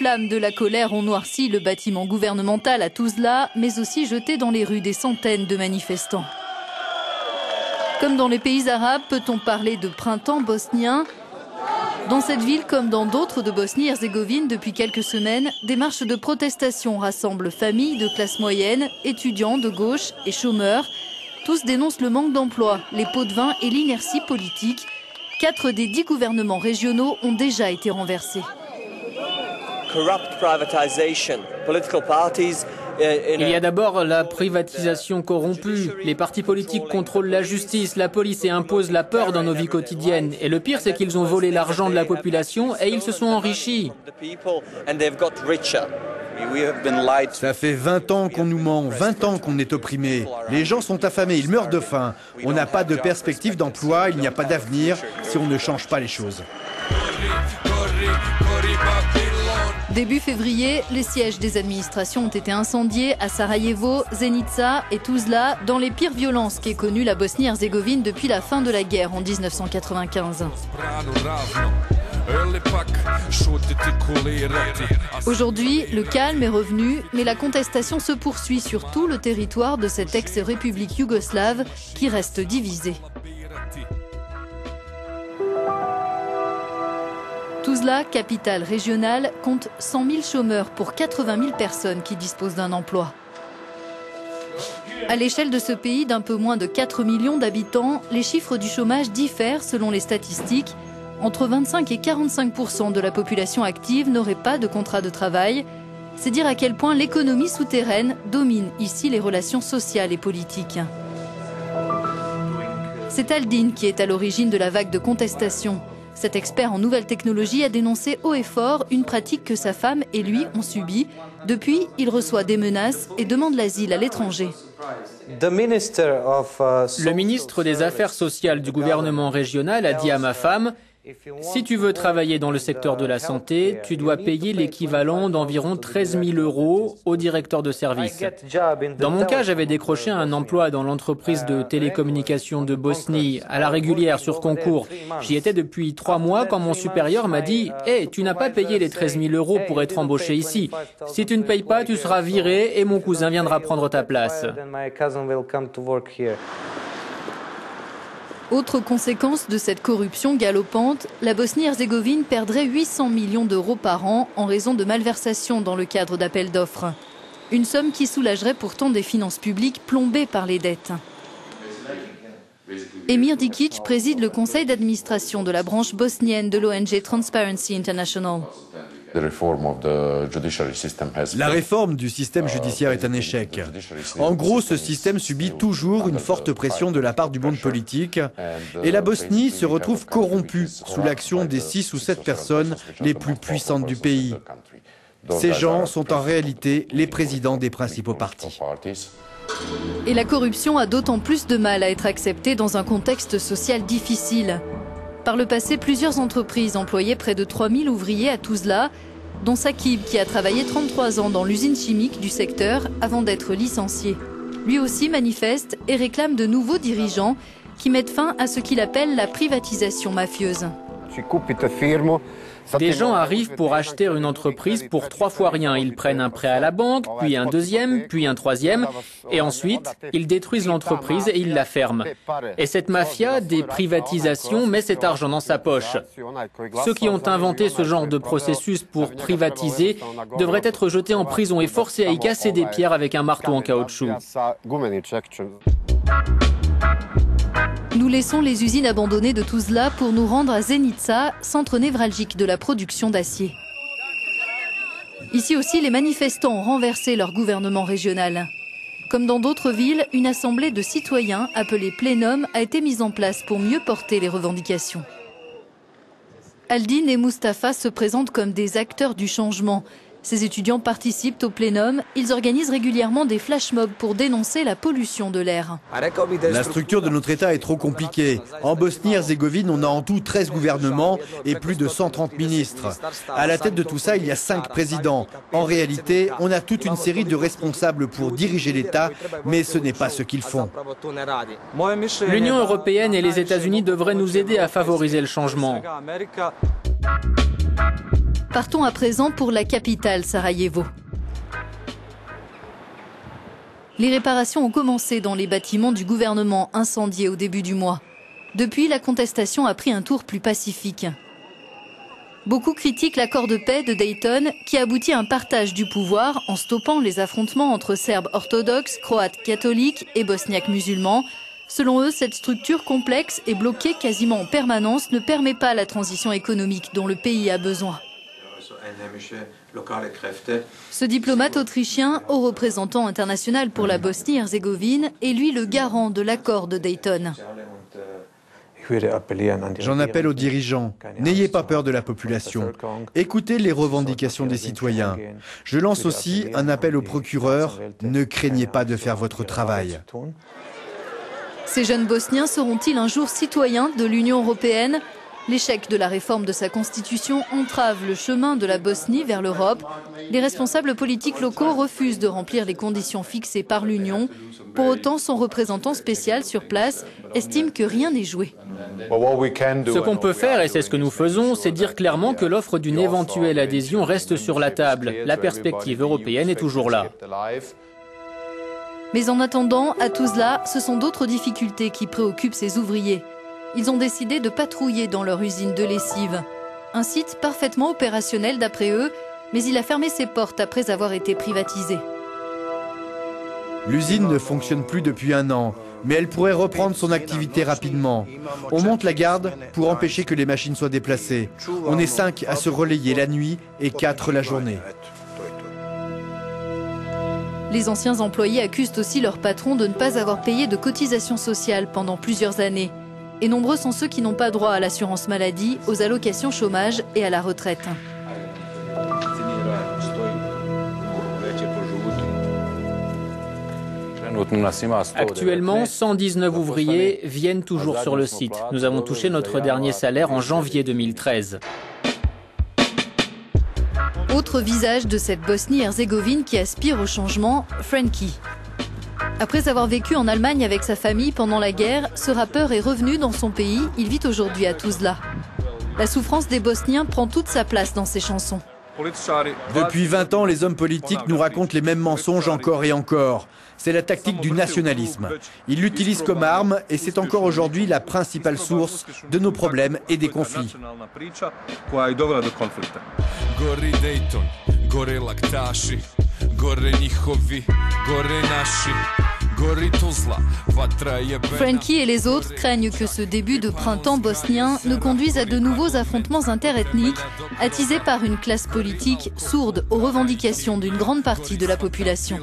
flammes de la colère ont noirci le bâtiment gouvernemental à Tuzla, mais aussi jeté dans les rues des centaines de manifestants. Comme dans les pays arabes, peut-on parler de printemps bosnien? Dans cette ville, comme dans d'autres de Bosnie-Herzégovine, depuis quelques semaines, des marches de protestation rassemblent familles de classe moyenne, étudiants de gauche et chômeurs. Tous dénoncent le manque d'emploi, les pots de vin et l'inertie politique. 4 des 10 gouvernements régionaux ont déjà été renversés. Il y a d'abord la privatisation corrompue. Les partis politiques contrôlent la justice, la police et imposent la peur dans nos vies quotidiennes. Et le pire, c'est qu'ils ont volé l'argent de la population et ils se sont enrichis. Ça fait 20 ans qu'on nous ment, 20 ans qu'on est opprimés. Les gens sont affamés, ils meurent de faim. On n'a pas de perspective d'emploi, il n'y a pas d'avenir si on ne change pas les choses. Début février, les sièges des administrations ont été incendiés à Sarajevo, Zenica et Tuzla, dans les pires violences qu'ait connues la Bosnie-Herzégovine depuis la fin de la guerre en 1995. Aujourd'hui, le calme est revenu, mais la contestation se poursuit sur tout le territoire de cette ex-république yougoslave qui reste divisée. Tuzla, capitale régionale, compte 100 000 chômeurs pour 80 000 personnes qui disposent d'un emploi. À l'échelle de ce pays d'un peu moins de 4 millions d'habitants, les chiffres du chômage diffèrent selon les statistiques. Entre 25 et 45% de la population active n'aurait pas de contrat de travail. C'est dire à quel point l'économie souterraine domine ici les relations sociales et politiques. C'est Aldin qui est à l'origine de la vague de contestation. Cet expert en nouvelles technologies a dénoncé haut et fort une pratique que sa femme et lui ont subie. Depuis, il reçoit des menaces et demande l'asile à l'étranger. Le ministre des Affaires sociales du gouvernement régional a dit à ma femme: si tu veux travailler dans le secteur de la santé, tu dois payer l'équivalent d'environ 13 000 € au directeur de service. Dans mon cas, j'avais décroché un emploi dans l'entreprise de télécommunications de Bosnie, à la régulière sur concours. J'y étais depuis 3 mois quand mon supérieur m'a dit « Hey, tu n'as pas payé les 13 000 € pour être embauché ici. Si tu ne payes pas, tu seras viré et mon cousin viendra prendre ta place. » Autre conséquence de cette corruption galopante, la Bosnie-Herzégovine perdrait 800 millions d'euros par an en raison de malversations dans le cadre d'appels d'offres. Une somme qui soulagerait pourtant des finances publiques plombées par les dettes. Emir Dikic préside le conseil d'administration de la branche bosnienne de l'ONG Transparency International. La réforme du système judiciaire est un échec. En gros, ce système subit toujours une forte pression de la part du monde politique et la Bosnie se retrouve corrompue sous l'action des 6 ou 7 personnes les plus puissantes du pays. Ces gens sont en réalité les présidents des principaux partis. Et la corruption a d'autant plus de mal à être acceptée dans un contexte social difficile. Par le passé, plusieurs entreprises employaient près de 3000 ouvriers à Tuzla, dont Sakib qui a travaillé 33 ans dans l'usine chimique du secteur avant d'être licencié. Lui aussi manifeste et réclame de nouveaux dirigeants qui mettent fin à ce qu'il appelle la privatisation mafieuse. Des gens arrivent pour acheter une entreprise pour 3 fois rien. Ils prennent un prêt à la banque, puis un deuxième, puis un troisième, et ensuite, ils détruisent l'entreprise et ils la ferment. Et cette mafia des privatisations met cet argent dans sa poche. Ceux qui ont inventé ce genre de processus pour privatiser devraient être jetés en prison et forcés à y casser des pierres avec un marteau en caoutchouc. Nous laissons les usines abandonnées de Tuzla pour nous rendre à Zenica, centre névralgique de la production d'acier. Ici aussi, les manifestants ont renversé leur gouvernement régional. Comme dans d'autres villes, une assemblée de citoyens, appelée Plénum, a été mise en place pour mieux porter les revendications. Aldin et Mustafa se présentent comme des acteurs du changement. Ces étudiants participent au plénum. Ils organisent régulièrement des flash mobs pour dénoncer la pollution de l'air. La structure de notre État est trop compliquée. En Bosnie-Herzégovine, on a en tout 13 gouvernements et plus de 130 ministres. À la tête de tout ça, il y a 5 présidents. En réalité, on a toute une série de responsables pour diriger l'État, mais ce n'est pas ce qu'ils font. L'Union européenne et les États-Unis devraient nous aider à favoriser le changement. Partons à présent pour la capitale, Sarajevo. Les réparations ont commencé dans les bâtiments du gouvernement incendiés au début du mois. Depuis, la contestation a pris un tour plus pacifique. Beaucoup critiquent l'accord de paix de Dayton qui aboutit à un partage du pouvoir en stoppant les affrontements entre Serbes orthodoxes, Croates catholiques et Bosniaques musulmans. Selon eux, cette structure complexe et bloquée quasiment en permanence ne permet pas la transition économique dont le pays a besoin. Ce diplomate autrichien, haut représentant international pour la Bosnie-Herzégovine, est lui le garant de l'accord de Dayton. J'en appelle aux dirigeants, n'ayez pas peur de la population, écoutez les revendications des citoyens. Je lance aussi un appel aux procureurs, ne craignez pas de faire votre travail. Ces jeunes Bosniens seront-ils un jour citoyens de l'Union européenne ? L'échec de la réforme de sa constitution entrave le chemin de la Bosnie vers l'Europe. Les responsables politiques locaux refusent de remplir les conditions fixées par l'Union. Pour autant, son représentant spécial sur place estime que rien n'est joué. Ce qu'on peut faire, et c'est ce que nous faisons, c'est dire clairement que l'offre d'une éventuelle adhésion reste sur la table. La perspective européenne est toujours là. Mais en attendant, à Tuzla, ce sont d'autres difficultés qui préoccupent ces ouvriers. Ils ont décidé de patrouiller dans leur usine de lessive. Un site parfaitement opérationnel d'après eux, mais il a fermé ses portes après avoir été privatisé. L'usine ne fonctionne plus depuis 1 an, mais elle pourrait reprendre son activité rapidement. On monte la garde pour empêcher que les machines soient déplacées. On est 5 à se relayer la nuit et 4 la journée. Les anciens employés accusent aussi leur patron de ne pas avoir payé de cotisations sociales pendant plusieurs années. Et nombreux sont ceux qui n'ont pas droit à l'assurance maladie, aux allocations chômage et à la retraite. Actuellement, 119 ouvriers viennent toujours sur le site. Nous avons touché notre dernier salaire en janvier 2013. Autre visage de cette Bosnie-Herzégovine qui aspire au changement, Frankie. Après avoir vécu en Allemagne avec sa famille pendant la guerre, ce rappeur est revenu dans son pays. Il vit aujourd'hui à Tuzla. La souffrance des Bosniens prend toute sa place dans ses chansons. Depuis 20 ans, les hommes politiques nous racontent les mêmes mensonges encore et encore. C'est la tactique du nationalisme. Ils l'utilisent comme arme et c'est encore aujourd'hui la principale source de nos problèmes et des conflits. Frankie et les autres craignent que ce début de printemps bosnien ne conduise à de nouveaux affrontements interethniques, attisés par une classe politique sourde aux revendications d'une grande partie de la population.